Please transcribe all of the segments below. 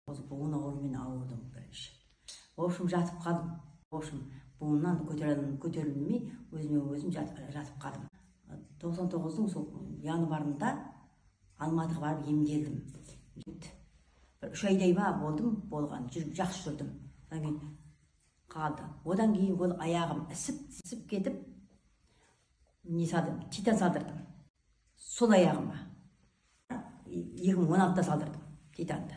Буын ауруымен ауырдым бірінші. В общем, жатып қалдым. В общем, буыннан көтерілмей, өзіме өзім жатып қалдым. 99-ның сол январында Алматыға барып емделдім. 3 айдай ма болдым, болған, жақсы жүрдім. Одан кейін қалды. Одан кейін ол аяғым ісіп кетіп, титан салдырдым. Сол аяғыма. 2016-да салдырдым титанды.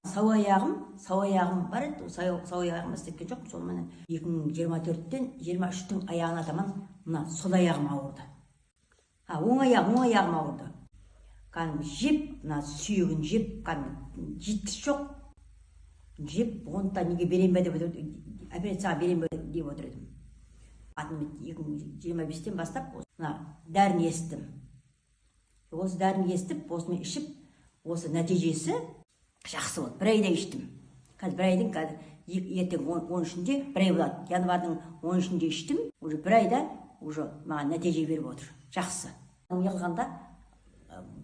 Сау аяғым бар еді, сау аяғым істеткен жоқ. Сол мен 2024-тен 23-тің аяғына таман мына сол аяғым ауырды. Оң аяғым ауырды. Кәдімгі жеп, мына сүйегін жеп, кәдімгі жеткіс жоқ. Жеп, онда неге берейін бе деп отыр, операцияға берейін бе деп отыр едім. 2025-тен бастап мына дәрін естім. Осы дәрін естіп, осыны ішіп, осы нәтижесі жақсы болды. Бір айда іштім. Қазір бір айдың, ертең 13-де бір ай болады. Январдың 13-де іштім, уже бір айда маған нәтиже беріп отыр. Жақсы. Неғылғанда,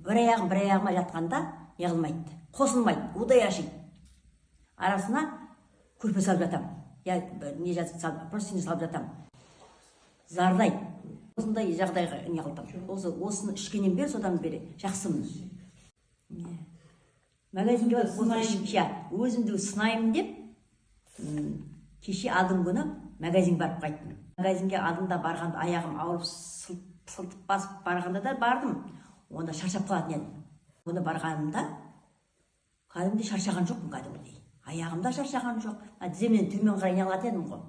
бір аяғыма жатқанда неғылмайды, қосылмайды, удай ашиды. Арасына көрпе салып жатам. Просто салып жатам. Зардайды. Осындай жағдайға неғылдым. Осыны ішкенен бері, содан бері жақсымын. Магазинге өзімді сынаймын деп, кеше алдың күні магазин барып қайттым. Магазинге алдында барғанда аяғым ауырып сылтып басып барғанда да бардым. Онда шаршап қалатын едім. Оны барғанымда кәдімгідей шаршаған жоқпын кәдімгідей. Аяғымда шаршаған жоқ. Тіземнен төмен қарай неғылатын едім ғой.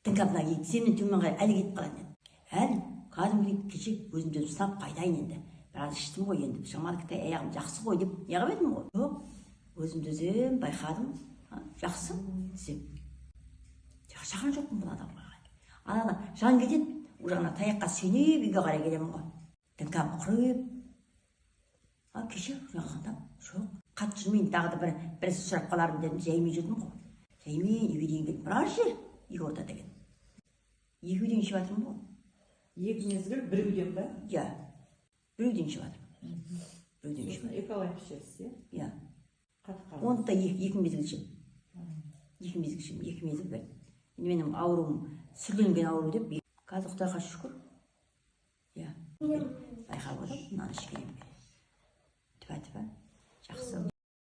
Тіңкапына тіземнен төмен қарай әлі кетіп қалатын едім. Әлі кәдімгідей кеше өзімді сынап қайтайын енді. Біраз іштім ғой енді. Шамалы кіттай аяғым жақсы ғой деп неғып едім ғой. Жоқ, өзімді өзім байқадым. Жақсы тізем. Шаршаған жоқпын бұл адамға. Ана жан кетеді. Ана таяққа сүйеніп үйге қарай келемін ғой. Тіңкам құрып. Кеше жағында жоқ. Қатты жүрмейін, тағы да бір сұрап қалармын дедім, жаймен жүрдім ғой. Жаймен үйге дейін келдім. Біраз жер үй ортада деген. 2 үйден ішіп жатырмын ғой. 2 мезгіл 1 үйден ба? Иә. 1 үйден ішіп жатырмын. 1 үйден ішіп жатырмын. Эколай пішесіз, иә? Иә. Оны да 2 мезгіл ішемін. 2 мезгіл ішемін, 2 мезгіл бер. Енді менің ауруым сүрленген ауру деп, қазір Құдайға шүкір. Иә. Байқап отырып, мынаны ішкенем. Тіпә-тіпә. Жақсы.